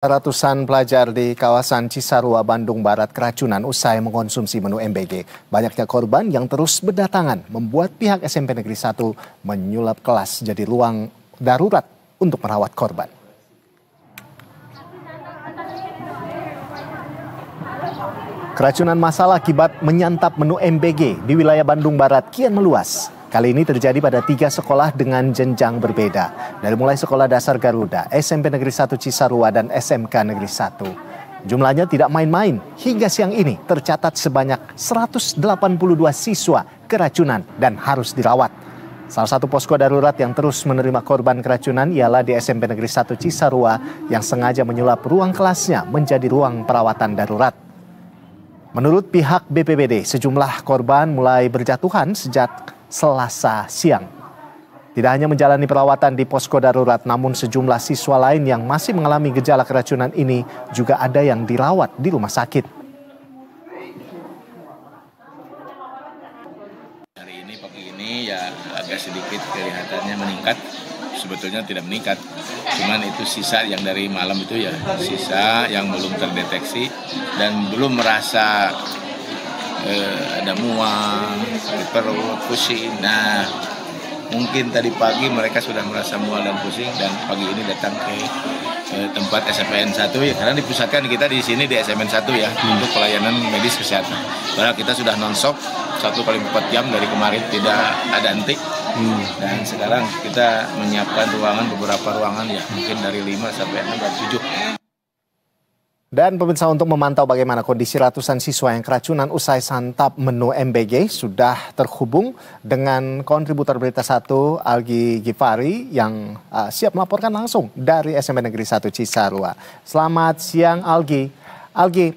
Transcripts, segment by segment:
Ratusan pelajar di kawasan Cisarua, Bandung Barat keracunan usai mengkonsumsi menu MBG. Banyaknya korban yang terus berdatangan membuat pihak SMP Negeri 1 menyulap kelas jadi ruang darurat untuk merawat korban. Keracunan massal akibat menyantap menu MBG di wilayah Bandung Barat kian meluas. Kali ini terjadi pada 3 sekolah dengan jenjang berbeda. Dari mulai Sekolah Dasar Garuda, SMP Negeri 1 Cisarua, dan SMK Negeri 1. Jumlahnya tidak main-main. Hingga siang ini tercatat sebanyak 182 siswa keracunan dan harus dirawat. Salah satu posko darurat yang terus menerima korban keracunan ialah di SMP Negeri 1 Cisarua yang sengaja menyulap ruang kelasnya menjadi ruang perawatan darurat. Menurut pihak BPBD, sejumlah korban mulai berjatuhan sejak Selasa siang. Tidak hanya menjalani perawatan di posko darurat, namun sejumlah siswa lain yang masih mengalami gejala keracunan ini juga ada yang dirawat di rumah sakit. Hari ini, pagi ini ya agak sedikit kelihatannya meningkat. Sebetulnya tidak meningkat, cuman itu sisa yang dari malam itu ya, sisa yang belum terdeteksi dan belum merasa ada mual, perut, pusing. Nah, mungkin tadi pagi mereka sudah merasa mual dan pusing dan pagi ini datang ke tempat SMPN 1 ya, karena dipusatkan kita di sini di SMPN 1 ya untuk pelayanan medis kesehatan. Karena kita sudah non-stop 1x4 jam dari kemarin, tidak ada henti. Dan sekarang kita menyiapkan beberapa ruangan ya, mungkin dari 5 sampai 6 dan 7. Dan pemirsa, untuk memantau bagaimana kondisi ratusan siswa yang keracunan usai santap menu MBG, sudah terhubung dengan kontributor Berita 1 Algi Gifari yang siap melaporkan langsung dari SMP Negeri 1 Cisarua. Selamat siang Algi. Algi,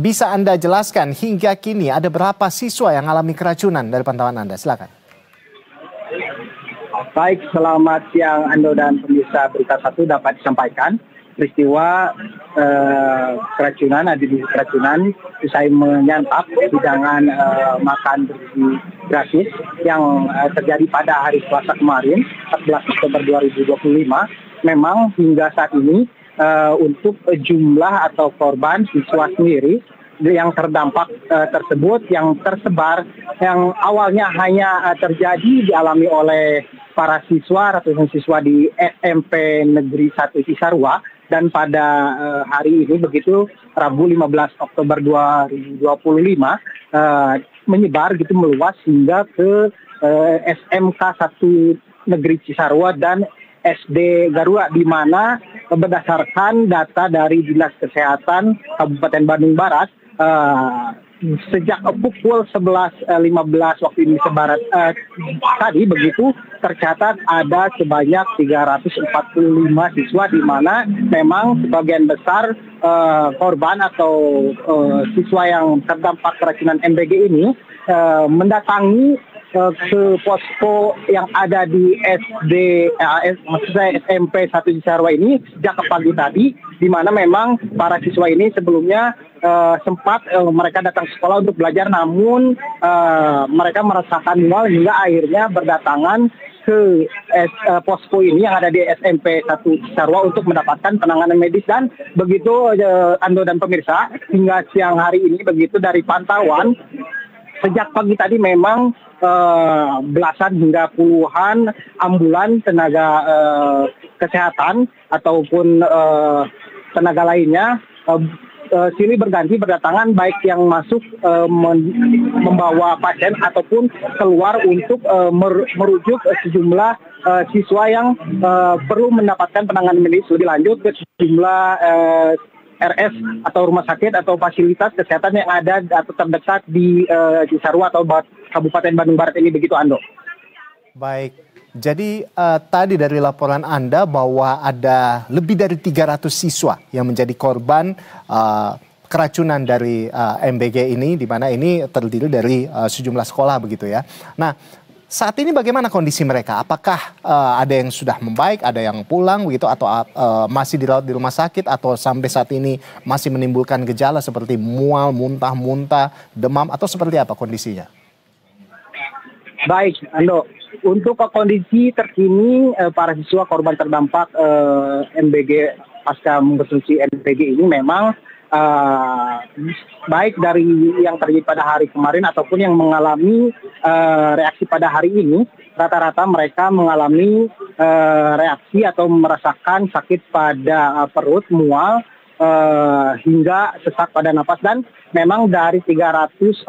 bisa Anda jelaskan hingga kini ada berapa siswa yang alami keracunan dari pantauan Anda? Silakan. Baik, selamat siang Ando dan pemirsa Berita 1. Dapat disampaikan peristiwa keracunan usai menyantap hidangan makan bergizi gratis yang terjadi pada hari Selasa kemarin 14 Oktober 2025. Memang hingga saat ini untuk jumlah atau korban siswa sendiri yang terdampak tersebut yang tersebar, yang awalnya hanya terjadi dialami oleh para siswa, ratusan siswa di SMP Negeri 1 Cisarua, dan pada hari ini, begitu Rabu 15 Oktober 2025, menyebar gitu, meluas hingga ke SMK 1 Negeri Cisarua dan SD Garuda, di mana berdasarkan data dari Dinas Kesehatan Kabupaten Bandung Barat, sejak pukul 11.15 waktu Indonesia Barat tadi, begitu tercatat ada sebanyak 345 siswa, di mana memang sebagian besar korban atau siswa yang terdampak keracunan MBG ini mendatangi ke posko yang ada di SMP 1 Cisarua ini sejak pagi tadi, di mana memang para siswa ini sebelumnya sempat mereka datang ke sekolah untuk belajar, namun mereka merasakan mual hingga akhirnya berdatangan ke posko ini yang ada di SMP 1 Cisarua untuk mendapatkan penanganan medis. Dan begitu Ando dan pemirsa, hingga siang hari ini, begitu dari pantauan sejak pagi tadi memang belasan hingga puluhan ambulan tenaga kesehatan ataupun tenaga lainnya silih berganti berdatangan, baik yang masuk membawa pasien ataupun keluar untuk merujuk sejumlah siswa yang perlu mendapatkan penanganan medis lebih lanjut ke sejumlah RS atau rumah sakit atau fasilitas kesehatan yang ada atau terdekat di Cisarua atau Kabupaten Bandung Barat ini, begitu Ando. Baik, jadi tadi dari laporan Anda bahwa ada lebih dari 300 siswa yang menjadi korban keracunan dari MBG ini, di mana ini terdiri dari sejumlah sekolah begitu ya. Nah, saat ini bagaimana kondisi mereka? Apakah ada yang sudah membaik, ada yang pulang begitu, atau masih dirawat di rumah sakit, atau sampai saat ini masih menimbulkan gejala seperti mual, muntah-muntah, demam, atau seperti apa kondisinya? Baik, Ando. Untuk kondisi terkini para siswa korban terdampak MBG pasca mengkonsumsi MBG ini memang baik dari yang terjadi pada hari kemarin ataupun yang mengalami reaksi pada hari ini, rata-rata mereka mengalami reaksi atau merasakan sakit pada perut, mual, hingga sesak pada napas. Dan memang dari 345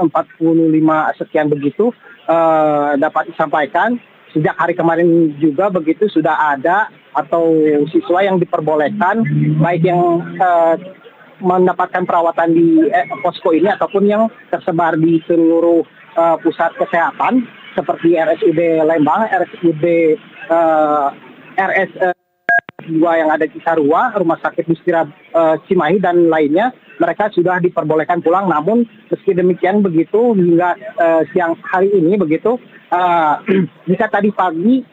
sekian begitu dapat disampaikan sejak hari kemarin juga begitu sudah ada atau siswa yang diperbolehkan baik yang mendapatkan perawatan di posko ini ataupun yang tersebar di seluruh pusat kesehatan seperti RSUD Lembang, RSUD RS2 yang ada di Cisarua, Rumah Sakit Mustira Cimahi dan lainnya. Mereka sudah diperbolehkan pulang, namun meski demikian begitu hingga siang hari ini begitu jika tadi pagi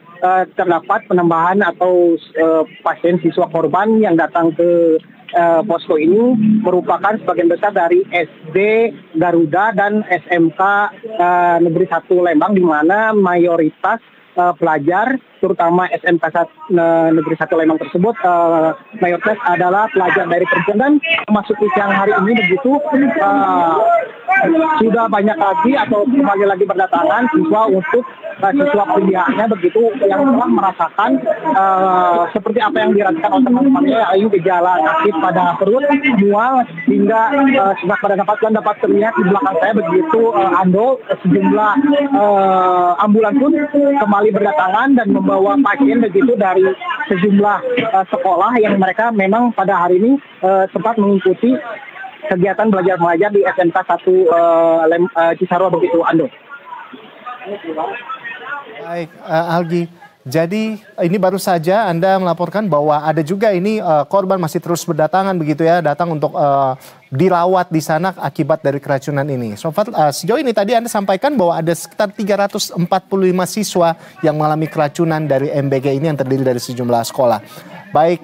terdapat penambahan atau pasien siswa korban yang datang ke posko ini merupakan sebagian besar dari SD Garuda dan SMK Negeri 1 Lembang, di mana mayoritas pelajar, terutama SMK Negeri 1 Lembang tersebut, mayoritas adalah pelajar dari Perempuan. Dan memasuki siang hari ini begitu sudah banyak lagi atau kembali lagi berdatangan siswa untuk siswa pilihannya begitu yang telah merasakan seperti apa yang dirasakan oleh teman-temannya, yaitu gejala sakit pada perut, mual hingga sesak pada napas. Dan dapat terlihat di belakang saya begitu Ando, sejumlah ambulans pun kembali berdatangan dan membawa pasien begitu dari sejumlah sekolah yang mereka memang pada hari ini sempat mengikuti kegiatan belajar mengajar di SMK 1 Cisarua begitu, Ando. Baik, Algi. Jadi ini baru saja Anda melaporkan bahwa ada juga ini korban masih terus berdatangan begitu ya, datang untuk dirawat di sana akibat dari keracunan ini. Sejauh ini tadi Anda sampaikan bahwa ada sekitar 345 siswa yang mengalami keracunan dari MBG ini yang terdiri dari sejumlah sekolah. Baik,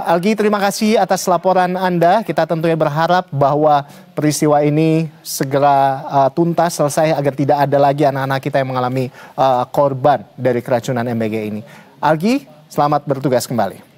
Algi, terima kasih atas laporan Anda. Kita tentunya berharap bahwa peristiwa ini segera tuntas, selesai agar tidak ada lagi anak-anak kita yang mengalami korban dari keracunan MBG ini. Algi, selamat bertugas kembali.